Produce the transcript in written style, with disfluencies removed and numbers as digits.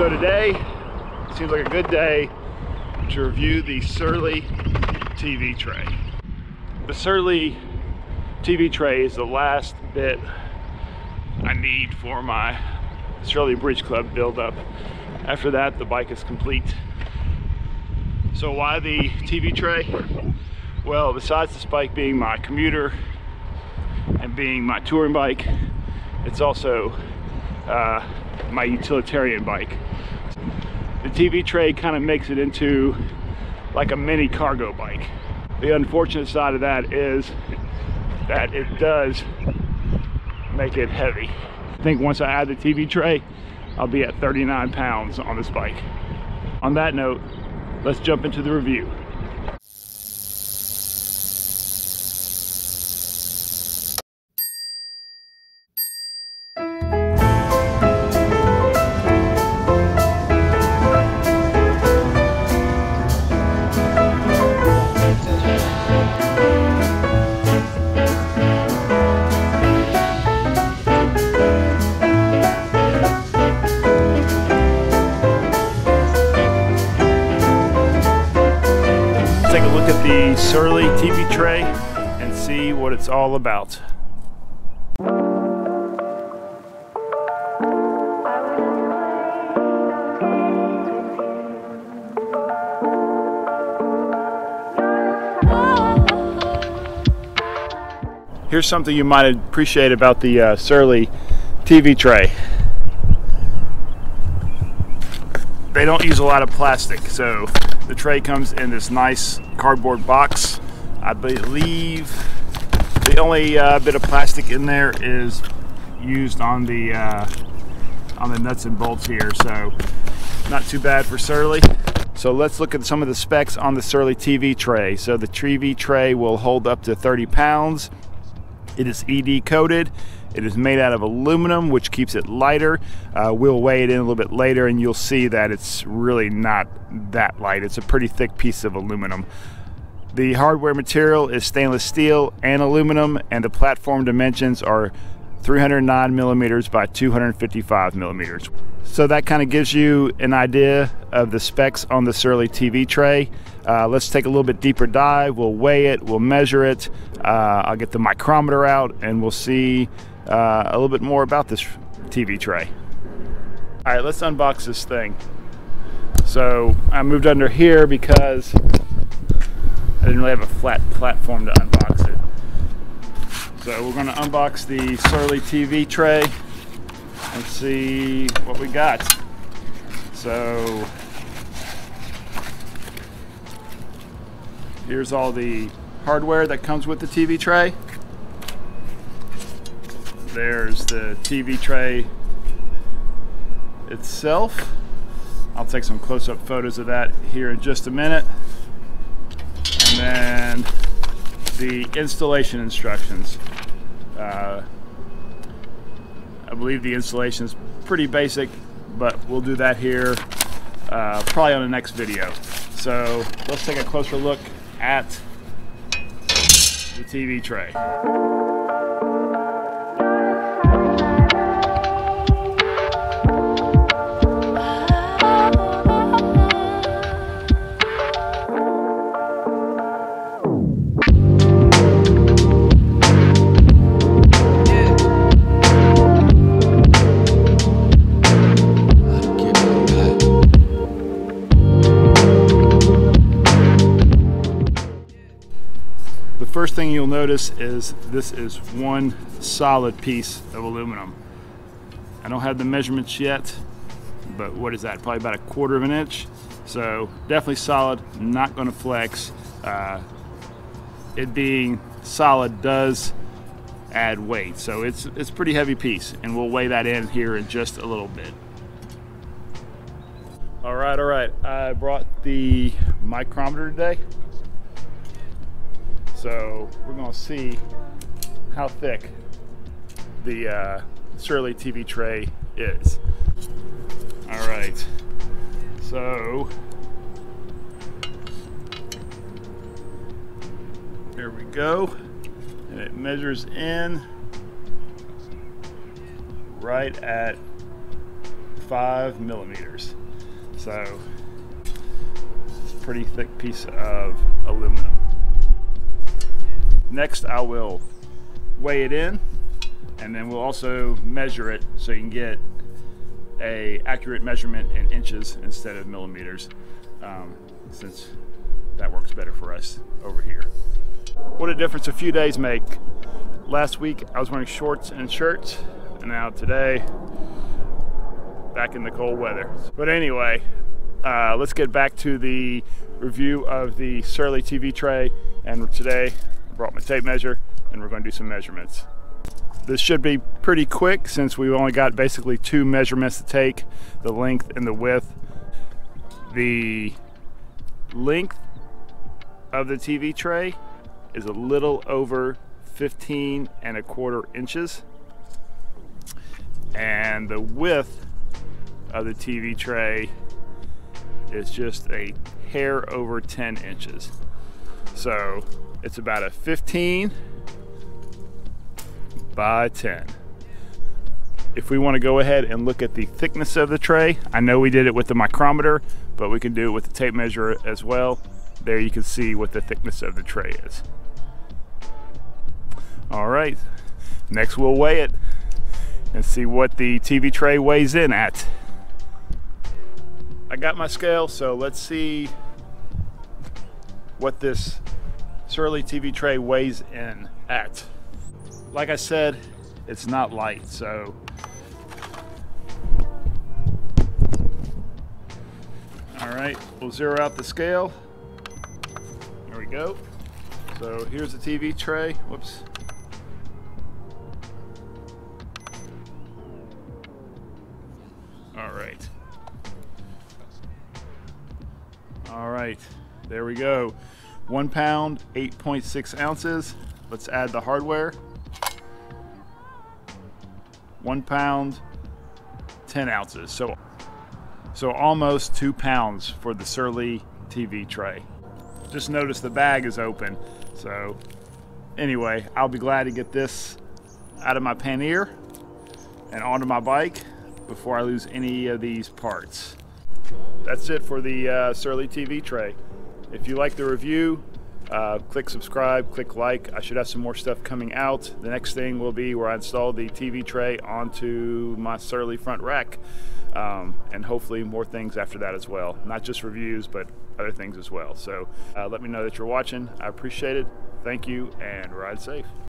So today seems like a good day to review the Surly TV tray. The Surly TV tray is the last bit I need for my Surly Bridge Club build-up. After that, the bike is complete. So why the TV tray? Well, besides this bike being my commuter and being my touring bike, it's also my utilitarian bike. The TV tray kind of makes it into like a mini cargo bike. The unfortunate side of that is that it does make it heavy. I think once I add the TV tray, I'll be at 39 pounds on this bike. On that note, let's jump into the review. Take a look at the Surly TV tray and see what it's all about. Here's something you might appreciate about the Surly TV tray. They don't use a lot of plastic, so the tray comes in this nice cardboard box. I believe the only bit of plastic in there is used on the nuts and bolts here, so not too bad for Surly. So let's look at some of the specs on the Surly TV tray. So the TV tray will hold up to 30 pounds. It is ED coated. It is made out of aluminum, which keeps it lighter. We'll weigh it in a little bit later and you'll see that it's really not that light. It's a pretty thick piece of aluminum. The hardware material is stainless steel and aluminum, and the platform dimensions are 309 millimeters by 255 millimeters. So that kind of gives you an idea of the specs on the Surly TV tray. Let's take a little bit deeper dive. We'll weigh it, we'll measure it. I'll get the micrometer out and we'll see a little bit more about this TV tray. All right, let's unbox this thing. So I moved under here because I didn't really have a flat platform to unbox it. So we're gonna unbox the Surly TV tray and see what we got. So here's all the hardware that comes with the TV tray. There's the TV tray itself. I'll take some close-up photos of that here in just a minute. And then the installation instructions. I believe the installation is pretty basic, but we'll do that here probably on the next video. So let's take a closer look at the TV tray. First thing you'll notice is this is one solid piece of aluminum. I don't have the measurements yet, but what is that? Probably about 1/4 of an inch. So definitely solid, not going to flex. It being solid does add weight, so it's a pretty heavy piece, and we'll weigh that in here in just a little bit. All right. I brought the micrometer today. So we're going to see how thick the Surly TV tray is. All right, so there we go, and it measures in right at 5 millimeters. So it's a pretty thick piece of aluminum. Next, I will weigh it in, and then we'll also measure it so you can get a accurate measurement in inches instead of millimeters, since that works better for us over here. What a difference a few days make. Last week I was wearing shorts and shirts, and now today back in the cold weather. But anyway, let's get back to the review of the Surly TV tray. And today I brought my tape measure and we're going to do some measurements. This should be pretty quick since we've only got basically 2 measurements to take, the length and the width. The length of the TV tray is a little over 15¼ inches, and the width of the TV tray is just a hair over 10 inches. So it's about a 15 by 10. If we want to go ahead and look at the thickness of the tray, I know we did it with the micrometer, but we can do it with the tape measure as well. There you can see what the thickness of the tray is. All right, next we'll weigh it and see what the TV tray weighs in at. I got my scale, so let's see what this Surly TV tray weighs in at. Like I said, it's not light, so all right, we'll zero out the scale. There we go. So here's the TV tray. Whoops. All right, there we go. 1 pound, 8.6 ounces. Let's add the hardware. 1 pound, 10 ounces. So almost 2 pounds for the Surly TV tray. Just notice the bag is open. So anyway, I'll be glad to get this out of my pannier and onto my bike before I lose any of these parts. That's it for the Surly TV tray. If you like the review, click subscribe, click like. I should have some more stuff coming out. The next thing will be where I install the TV tray onto my Surly front rack, and hopefully more things after that as well. Not just reviews, but other things as well. So let me know that you're watching. I appreciate it. Thank you, and ride safe.